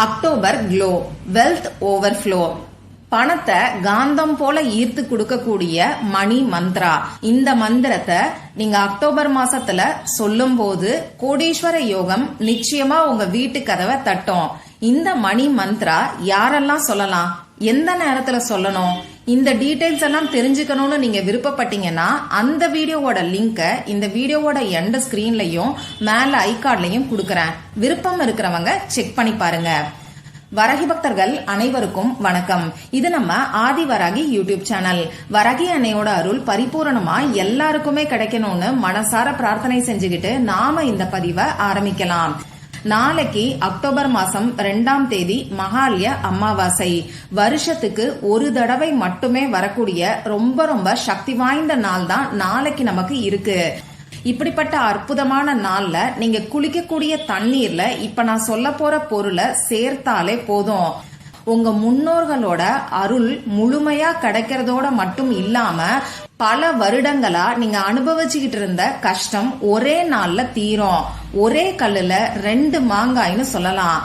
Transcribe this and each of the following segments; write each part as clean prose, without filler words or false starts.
October glow, wealth overflow. பணத்தை காந்தம் போல ஈர்த்து கொடுக்கக்கூடிய மணி மந்த்ரா. இந்த மந்திரத்தை நீங்க அக்டோபர் மாசத்துல சொல்லும் போது கோடீஸ்வர யோகம் நிச்சயமா உங்க வீட்டு கதவை தட்டும். இந்த மணி மந்த்ரா யாரெல்லாம் சொல்லலாம், எந்த நேரத்துல சொல்லணும், இந்த டீடைல்ஸ் எல்லாம் தெரிஞ்சுக்கணும்னு நீங்க விருப்பப்பட்டீங்கன்னா அந்த வீடியோவோட லிங்க இந்த வீடியோவோட எண்ட் ஸ்கிரீன்லயும் மேல ஐகார்ட்லயும் கொடுக்கறேன். விருப்பம் இருக்கிறவங்க செக் பண்ணி பாருங்க. வரகி பக்தர்கள் அனைவருக்கும் வணக்கம். இது நம்ம ஆதி வராகி யூடியூப் சேனல். வரகி அன்னையோட அருள் பரிபூரணமா எல்லாருக்குமே கிடைக்கணும்னு மனசார பிரார்த்தனை செஞ்சுக்கிட்டு நாம இந்த பதிவை ஆரம்பிக்கலாம். நாளைக்கு அக்டோபர் மாசம் 2ஆம் தேதி மகாலய அமாவாசை. வருஷத்துக்கு ஒரு தடவை மட்டுமே வரக்கூடிய ரொம்ப ரொம்ப சக்தி வாய்ந்த நாள் தான் நாளைக்கு நமக்கு இருக்கு. இப்படிப்பட்ட அற்புதமான நாள்ல நீங்க குளிக்கக்கூடிய தண்ணீர்ல இப்ப நான் சொல்ல போற பொருளை சேர்த்தாலே போதும். உங்க முன்னோர்களோட அருள் முழுமையா கிடைக்கிறதோட மட்டும் இல்லாம பல வருடங்களா நீங்க அனுபவிச்சுக்கிட்டு இருந்த கஷ்டம் ஒரே நாள்ல தீரும். ஒரே கல்லுல 2 மாங்காய்னு சொல்லலாம்.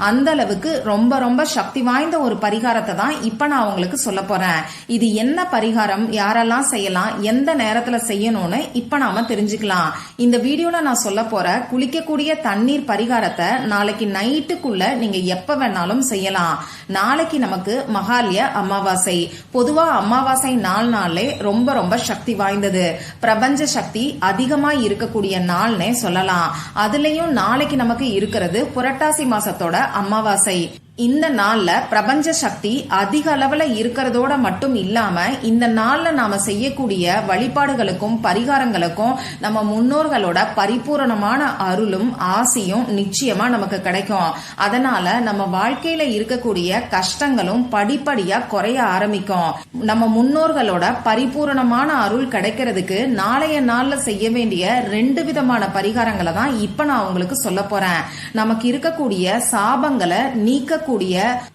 அந்த அளவுக்கு ரொம்ப ரொம்ப சக்தி வாய்ந்த ஒரு பரிகாரத்தை தான் இப்ப நான் உங்களுக்கு சொல்ல போறேன். இது என்ன பரிகாரம், யாரெல்லாம் செய்யலாம், எந்த நேரத்துல செய்யணும்னு இப்ப நாம தெரிஞ்சுக்கலாம். இந்த வீடியோல நான் சொல்ல போற குளிக்கக்கூடிய தண்ணீர் பரிகாரத்தை நாளைக்கு நைட்டுக்குள்ள நீங்க எப்ப வேணாலும் செய்யலாம். நாளைக்கு நமக்கு மகாலய அமாவாசை. பொதுவா அமாவாசை நாளே ரொம்ப ரொம்ப சக்தி வாய்ந்தது, பிரபஞ்ச சக்தி அதிகமா இருக்கக்கூடிய நாள்னே சொல்லலாம். அதுலயும் நாளைக்கு நமக்கு இருக்கிறது புரட்டாசி மாசத்தோட அமாவாசை. இந்த நாள்ல பிரபஞ்ச சக்தி அதிக அளவுல இருக்கிறதோட மட்டும் இல்லாம இந்த நாள்ல நாம செய்யக்கூடிய வழிபாடுகளுக்கும் பரிகாரங்களுக்கும் நம்ம முன்னோர்களோட பரிபூரணமான அருளும் ஆசையும் நிச்சயமா நமக்கு கிடைக்கும். அதனால நம்ம வாழ்க்கையில இருக்கக்கூடிய கஷ்டங்களும் படிப்படியா குறைய ஆரம்பிக்கும். நம்ம முன்னோர்களோட பரிபூரணமான அருள் கிடைக்கிறதுக்கு நாளைய நாள்ல செய்ய வேண்டிய 2 விதமான பரிகாரங்களை தான் இப்ப நான் உங்களுக்கு சொல்ல போறேன். நமக்கு இருக்கக்கூடிய சாபங்களை நீக்க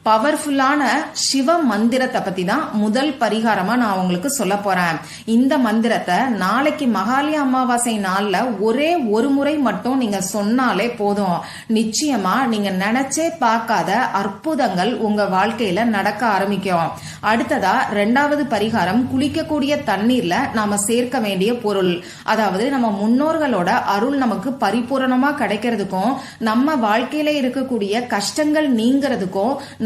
பவர்ஃபுல்லான சிவ மந்திரத்தை பத்தி தான் முதல் பரிகாரமா நான் உங்களுக்கு சொல்ல போறேன். இந்த மந்திரத்தை நாளைக்கு மகாலய அமாவாசை நாள்ல ஒரே ஒரு முறை மட்டும் நீங்க சொன்னாலே போதும். நிச்சயமா நீங்க நினைச்சே பார்க்காத அற்புதங்கள் உங்க வாழ்க்கையில நடக்க ஆரம்பிக்கும். அடுத்ததா 2வது பரிகாரம், குளிக்கக்கூடிய தண்ணீர்ல நாம சேர்க்க வேண்டிய பொருள். அதாவது நம்ம முன்னோர்களோட அருள் நமக்கு பரிபூரணமா கிடைக்கிறதுக்கும் நம்ம வாழ்க்கையில இருக்கக்கூடிய கஷ்டங்கள் நீங்கிறதுக்கும்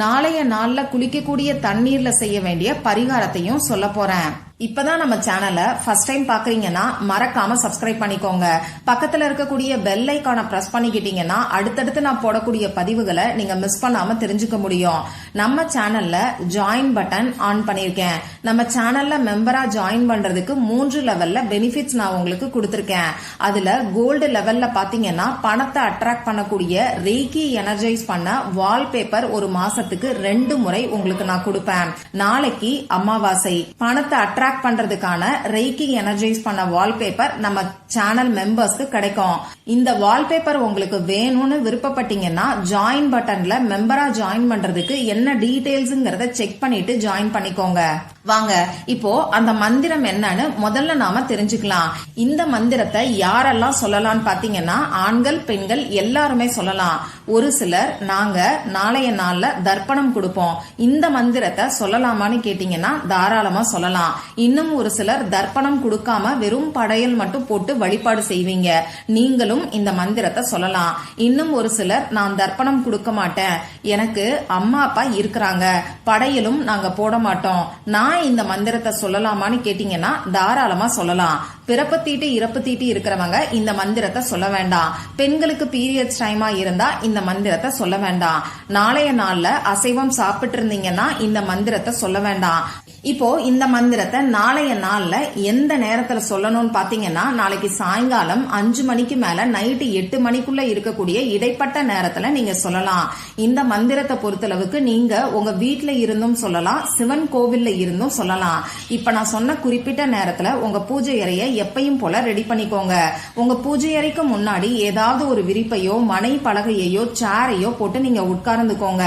நாளைய நாள்ல குளிக்கக்கூடிய தண்ணீர்ல செய்ய வேண்டிய பரிகாரத்தையும் சொல்ல போறேன். இப்பதான் நம்ம சேனலை ஃபர்ஸ்ட் டைம் பாக்குறீங்கன்னா மறக்காம சப்ஸ்கிரைப் பண்ணிக்கோங்க. பக்கத்துல இருக்கக்கூடிய பெல் ஐகானை பிரஸ் பண்ணிக்கிட்டீங்கன்னா அடுத்தடுத்து நான் போடக்கூடிய பதிவுகளை நீங்க மிஸ் பண்ணாம தெரிஞ்சுக்க முடியும். நம்ம சேனல்ல ஜாயின் பட்டன் ஆன் பண்ணிருக்கேன். நம்ம சேனல்ல மெம்பரா ஜாயின் பண்றதுக்கு 3 லெவல்ல பெனிஃபிட்ஸ் நான் உங்களுக்கு கொடுத்திருக்கேன். அதுல கோல்டு லெவல்ல பாத்தீங்கன்னா பணத்தை அட்ராக்ட் பண்ணக்கூடிய ரேக்கி எனர்ஜைஸ் பண்ண வால்பேப்பர் ஒரு மாசத்துக்கு 2 முறை உங்களுக்கு நான் கொடுப்பேன். நாளைக்கு அமாவாசை. பணத்தை அட்ராக்ட் பண்றதுக்கான ரேக்கி எனர்ஜைஸ் பண்ண வால்பேப்பர் நம்ம சேனல் மெம்பர்ஸ்க்கு கிடைக்கும். இந்த வால்பேப்பர் உங்களுக்கு வேணும்னு விருப்பப்பட்டீங்கன்னா ஜாயின் பட்டன்ல மெம்பரா ஜாயின் பண்றதுக்கு என்ன டீடைல்ஸ்ங்கறத செக் பண்ணிட்டு ஜாயின் பண்ணிக்கோங்க. வாங்க இப்போ அந்த மந்திரம் என்னன்னு முதல்ல நாம தெரிஞ்சுக்கலாம். இந்த மந்திரத்தை யாரெல்லாம் சொல்லலாம்னு பாத்தீங்கன்னா ஆண்கள் பெண்கள் எல்லாருமே சொல்லலாம். ஒரு சிலர் நாங்க நாளைய நாள்ல தர்ப்பணம் கொடுப்போம், இந்த மந்திரத்தை சொல்லலாமான்னு கேட்டீங்கன்னா தாராளமா சொல்லலாம். இன்னும் ஒரு சிலர் தர்ப்பணம் கொடுக்காம வெறும் படையல் மட்டும் போட்டு வழிபாடு செய்வீங்க, நீங்களும் இந்த மந்திரத்தை சொல்லலாம். இன்னும் ஒரு சிலர் நான் தர்ப்பணம் கொடுக்க மாட்டேன், எனக்கு அம்மா அப்பா இருக்கிறாங்க, படையலும் நாங்க போட மாட்டோம், நான் இந்த மந்திரத்தை சொல்லலாமான்னு கேட்டீங்கன்னா தாராளமா சொல்லலாம். பிறப்பு தீட்டு இறப்பு தீட்டு இருக்கிறவங்க இந்த மந்திரத்தை சொல்ல வேண்டாம். பெண்களுக்கு பீரியட்ஸ் டைமா இருந்தா இந்த மந்திரத்தை சொல்ல வேண்டாம். நாளைய நாள்ல அசைவம் சாப்பிட்டு இருந்தீங்கன்னா இந்த மந்திரத்தை சொல்ல வேண்டாம். இப்போ இந்த மந்திரத்தை நாளைய நாள்ல எந்த நேரத்துல சொல்லணும்னு பாத்தீங்கன்னா நாளைக்கு சாயங்காலம் 5 மணிக்கு மேல நைட்டு 8 மணிக்குள்ள இருக்கக்கூடிய இடைப்பட்ட நேரத்துல நீங்க சொல்லலாம். இந்த மந்திரத்தை பொறுத்தளவுக்கு நீங்க உங்க வீட்டுல இருந்தும் சொல்லலாம், சிவன் கோவில்ல இருந்தும் சொல்லலாம். இப்ப நான் சொன்ன குறிப்பிட்ட நேரத்துல உங்க பூஜை அறையை எப்பயும் போல ரெடி பண்ணிக்கோங்க. உங்க பூஜை அறைக்கு முன்னாடி ஏதாவது ஒரு விரிப்பையோ மனை பலகையோ சேரையோ போட்டு நீங்க உட்கார்ந்துக்கோங்க.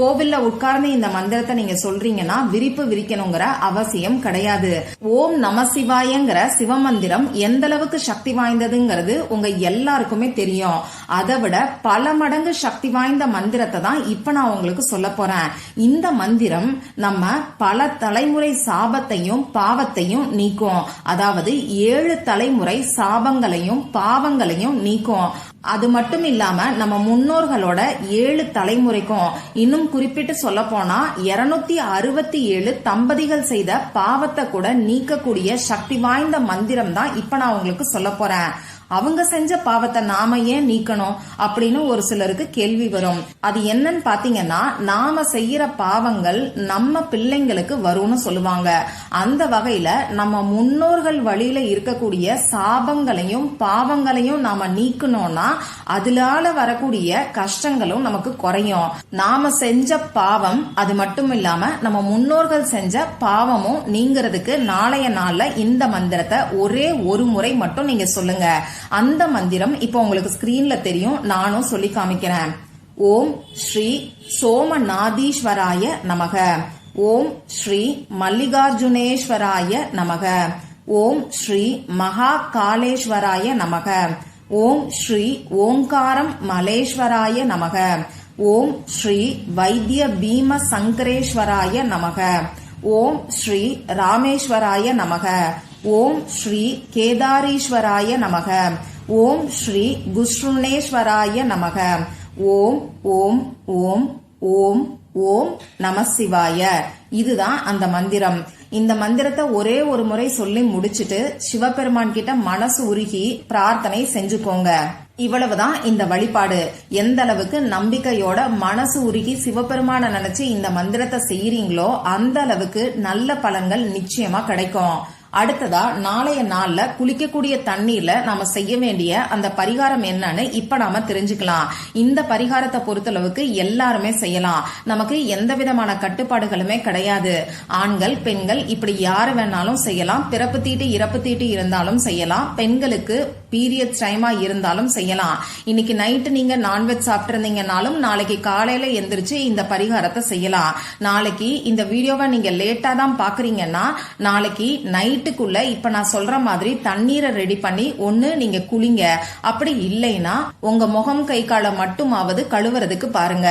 கோவில்ல உட்கார்ந்து இந்த மந்திரத்தை நீங்க சொல்றீங்கன்னா விரிப்பு விரிக்கணுங்க. குளிக்கணுங்கிற அவசியம் கிடையாது. ஓம் நம சிவாயங்கிற சிவமந்திரம் எந்த அளவுக்கு சக்தி வாய்ந்ததுங்கிறது உங்க எல்லாருக்குமே தெரியும். அதை விட பல மடங்கு சக்தி வாய்ந்த மந்திரத்தை தான் இப்ப நான் உங்களுக்கு சொல்ல போறேன். இந்த மந்திரம் நம்ம பல தலைமுறை சாபத்தையும் பாவத்தையும் நீக்கும். அதாவது 7 தலைமுறை சாபங்களையும் பாவங்களையும் நீக்கும். அது மட்டும் இல்லாம நம்ம முன்னோர்களோட 7 தலைமுறைக்கும், இன்னும் குறிப்பிட்டு சொல்ல போனா 267 தம்பதிகள் செய்த பாவத்தை கூட நீக்கக்கூடிய சக்தி வாய்ந்த மந்திரம் தான் இப்ப நான் உங்களுக்கு சொல்ல போறேன். அவங்க செஞ்ச பாவத்தை நாம ஏன் நீக்கணும் அப்படின்னு ஒரு சிலருக்கு கேள்வி வரும். அது என்னன்னு பாத்தீங்கன்னா, நாம செய்யற பாவங்கள் நம்ம பிள்ளைங்களுக்கு வரும்னு சொல்லுவாங்க. அந்த வகையில நம்ம முன்னோர்கள் வழியில இருக்கக்கூடிய சாபங்களையும் பாவங்களையும் நாம நீக்கணும்னா அதனால வரக்கூடிய கஷ்டங்களும் நமக்கு குறையும். நாம செஞ்ச பாவம் அது மட்டும் இல்லாம நம்ம முன்னோர்கள் செஞ்ச பாவமும் நீங்கிறதுக்கு நாளைய நாள்ல இந்த மந்திரத்தை ஒரே ஒரு முறை மட்டும் நீங்க சொல்லுங்க. அந்த மந்திரம் இப்ப உங்களுக்கு ஸ்கிரீன்ல தெரியும், நானும் சொல்லி காமிக்கிறேன். ஓம் ஸ்ரீ சோமநாதீஸ்வராய நமக. ஓம் ஸ்ரீ மல்லிகார்ஜுனேஸ்வராய நமக. ஓம் ஸ்ரீ மகா காளேஸ்வராய நமக. ஓம் ஸ்ரீ ஓங்காரம் மலேஸ்வராய நமக. ஓம் ஸ்ரீ வைத்திய பீம சங்கரேஸ்வராய நமக. ஓம் ஸ்ரீ ராமேஸ்வராய நமக. ஓம் ஸ்ரீ கேதாரீஸ்வராய நமக. ஓம் ஸ்ரீ குஷ்ருணேஸ்வராய நமக. ஓம் ஓம் ஓம் ஓம் ஓம் நம சிவாய. இதுதான் அந்த மந்திரம். இந்த மந்திரத்தை ஒரே ஒரு முறை சொல்லி முடிச்சிட்டு சிவபெருமான் கிட்ட மனசு உருகி பிரார்த்தனை செஞ்சுக்கோங்க. இவ்வளவுதான் இந்த வழிபாடு. எந்த அளவுக்கு நம்பிக்கையோட மனசு உருகி சிவபெருமான நினைச்சு இந்த மந்திரத்தை செய்யறீங்களோ அந்த அளவுக்கு நல்ல பலன்கள் நிச்சயமா கிடைக்கும். அடுத்ததா நாளைய நாள்ல குளிக்கக்கூடிய தண்ணீர்ல நாம செய்ய வேண்டிய அந்த பரிகாரம் என்னன்னு இப்ப நாம தெரிஞ்சுக்கலாம். இந்த பரிகாரத்தை பொறுத்தளவுக்கு எல்லாருமே செய்யலாம். நமக்கு எந்த விதமான கட்டுப்பாடுகளுமே கிடையாது. ஆண்கள் பெண்கள் இப்படி யாரு வேணாலும் செய்யலாம். பிறப்பு தீட்டு இறப்பு தீட்டு இருந்தாலும் செய்யலாம். பெண்களுக்கு பீரியட்ஸ் டைமா இருந்தாலும் செய்யலாம். இன்னைக்கு நைட்டு நீங்க நான்வெஜ் சாப்பிட்டிருந்தீங்கன்னாலும் நாளைக்கு காலையில எந்திரிச்சு இந்த பரிகாரத்தை செய்யலாம். நாளைக்கு இந்த வீடியோவை நீங்க லேட்டா தான் பாக்குறீங்கன்னா நாளைக்கு நைட்டுக்குள்ள இப்ப நான் சொல்ற மாதிரி தண்ணீரை ரெடி பண்ணி ஒண்ணு நீங்க குளிங்க. அப்படி இல்லைன்னா உங்க முகம் கை காலை மட்டுமாவது கழுவுறதுக்கு பாருங்க.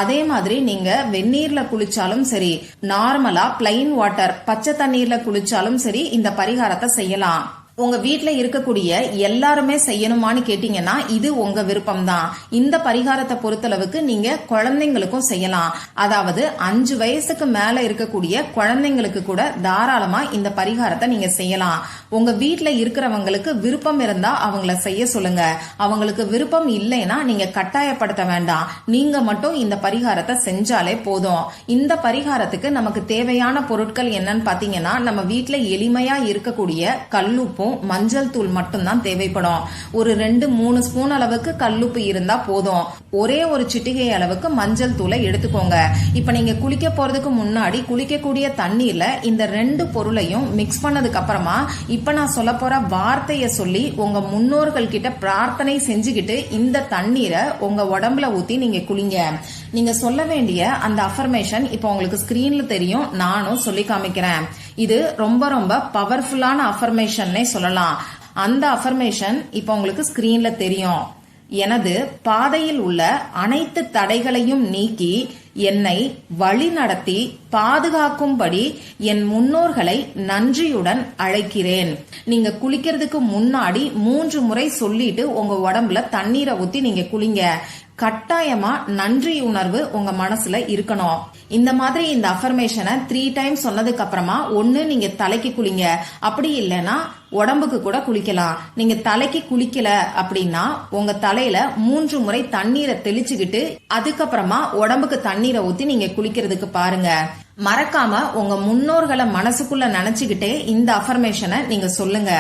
அதே மாதிரி நீங்க வெந்நீர்ல குளிச்சாலும் சரி, நார்மலா பிளைன் வாட்டர் பச்சை தண்ணீர்ல குளிச்சாலும் சரி இந்த பரிகாரத்தை செய்யலாம். உங்க வீட்டுல இருக்கக்கூடிய எல்லாருமே செய்யணுமான்னு கேட்டீங்கன்னா இது உங்க விருப்பம் தான். இந்த பரிகாரத்தை பொறுத்தளவுக்கு நீங்க குழந்தைங்களுக்கும் செய்யலாம். அதாவது 5 வயசுக்கு மேல இருக்கக்கூடிய குழந்தைங்களுக்கு கூட தாராளமா இந்த பரிகாரத்தை நீங்க செய்யலாம். உங்க வீட்டுல இருக்கிறவங்களுக்கு விருப்பம் இருந்தா அவங்கள செய்ய சொல்லுங்க. அவங்களுக்கு விருப்பம் இல்லைன்னா நீங்க கட்டாயப்படுத்த வேண்டாம். நீங்க மட்டும் இந்த பரிகாரத்தை செஞ்சாலே போதும். இந்த பரிகாரத்துக்கு நமக்கு தேவையான பொருட்கள் என்னன்னு பாத்தீங்கன்னா, நம்ம வீட்டுல எளிமையா இருக்கக்கூடிய கல்லுப்பும் மஞ்சள் தூள் மட்டும்தான் தேவைப்படும். ஒரு 2-3 ஸ்பூன் அளவுக்கு கல்லுப்பு இருந்தா போதும். ஒரே ஒரு சிட்டிகை அளவுக்கு மஞ்சள் தூளை எடுத்துக்கோங்க. இப்ப நீங்க குளிக்க போறதுக்கு முன்னாடி குளிக்கக்கூடிய தண்ணீர்ல இந்த 2 பொருளையும் மிக்ஸ் பண்ணதுக்கு அப்புறமா இப்ப நான் சொல்ல போற வார்த்தைய சொல்லி உங்க முன்னோர்கள் கிட்ட பிரார்த்தனை செஞ்சுக்கிட்டு இந்த தண்ணீரை உங்க உடம்புல ஊத்தி நீங்க குளிங்க. நீங்க சொல்ல வேண்டிய அந்த அஃபர்மேஷன் இப்ப உங்களுக்கு ஸ்கிரீன்ல தெரியும், நானும் சொல்லி காமிக்கிறேன். இது ரொம்ப ரொம்ப பவர்ஃபுல்லான அஃபர்மேஷன்னே சொல்லலாம். அந்த அஃபர்மேஷன் இப்ப உங்களுக்கு ஸ்கிரீன்ல தெரியும். எனது பாதையில் உள்ள அனைத்து தடைகளையும் நீக்கி என்னை வழி நடத்தி பாதுகாக்கும்படி என் முன்னோர்களை நன்றியுடன் அழைக்கிறேன். நீங்க குளிக்கிறதுக்கு முன்னாடி 3 முறை சொல்லிட்டு உங்க உடம்புல தண்ணீரை ஊத்தி நீங்க குளிங்க. கட்டாயமா நன்றி உணர்வு உங்க மனசுல இருக்கணும். இந்த மாதிரி இந்த அஃபர்மேஷனை 3 டைம்ஸ் சொன்னதுக்கு அப்புறமா ஒண்ணு நீங்க தலைக்கு குளிங்க, அப்படி இல்லைன்னா உடம்புக்கு கூட குளிக்கலாம். நீங்க தலைக்கு குளிக்கல அப்படின்னா உங்க தலையில 3 முறை தண்ணீரை தெளிச்சுக்கிட்டு அதுக்கப்புறமா உடம்புக்கு தண்ணீரை ஊத்தி நீங்க குளிக்கிறதுக்கு பாருங்க. மறக்காம உங்க முன்னோர்களை மனசுக்குள்ள நினைச்சுக்கிட்டே இந்த அஃபர்மேஷனை நீங்க சொல்லுங்க.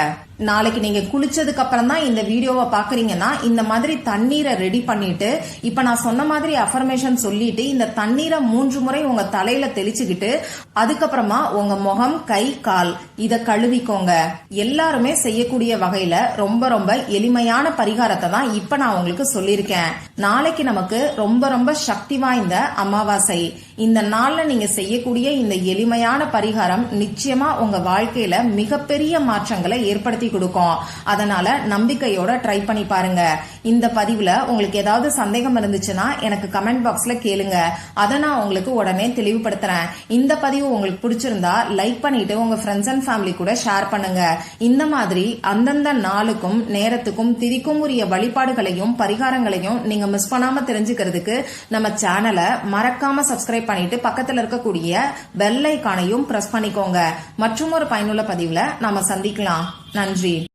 நாளைக்கு நீங்க குளிச்சதுக்கு அப்புறம் தான் இந்த வீடியோவை பாக்குறீங்கன்னா இந்த மாதிரி தண்ணீரை ரெடி பண்ணிட்டு இப்ப நான் சொன்ன மாதிரி அஃபர்மேஷன் சொல்லிட்டு இந்த தண்ணீரை 3 முறை உங்க தலையில தெளிச்சுக்கிட்டு அதுக்கப்புறமா உங்க முகம் கை கால் இத கழுவிக்கோங்க. எல்லாருமே செய்யக்கூடிய வகையில ரொம்ப ரொம்ப எளிமையான பரிகாரத்தை தான் இப்ப நான் உங்களுக்கு சொல்லியிருக்கேன். நாளைக்கு நமக்கு ரொம்ப ரொம்ப சக்தி வாய்ந்த அமாவாசை. இந்த நாள்ல நீங்க செய்யக்கூடிய இந்த எளிமையான பரிகாரம் நிச்சயமா உங்க வாழ்க்கையில மிகப்பெரிய மாற்றங்களை ஏற்படுத்தி கொடுக்கும். அதனால நம்பிக்கையோட ட்ரை பண்ணி பாருங்க. இந்த பதிவுல உங்களுக்கு ஏதாவது சந்தேகம் இருந்துச்சுன்னா எனக்கு கமெண்ட் பாக்ஸ்ல கேளுங்க. அதை நான் உங்களுக்கு உடனே தெளிவுபடுத்துறேன். இந்த பதிவு உங்களுக்கு பிடிச்சிருந்தா லைக் பண்ணிட்டு உங்க ஃப்ரெண்ட்ஸ் அண்ட் ஃபேமிலி கூட ஷேர் பண்ணுங்க. இந்த மாதிரி அந்தந்த நாளுக்கும் நேரத்துக்கும் திதிக்கும் உரிய வழிபாடுகளையும் பரிகாரங்களையும் நீங்க மிஸ் பண்ணாம தெரிஞ்சுக்கிறதுக்கு நம்ம சேனலை மறக்காம சப்ஸ்கிரைப் பண்ணிட்டு பக்கத்துல இருக்கக்கூடிய பெல் ஐகானையும் பிரஸ் பண்ணிக்கோங்க. மற்றும் ஒரு பயனுள்ள பதிவுல நாம சந்திக்கலாம். நன்றி.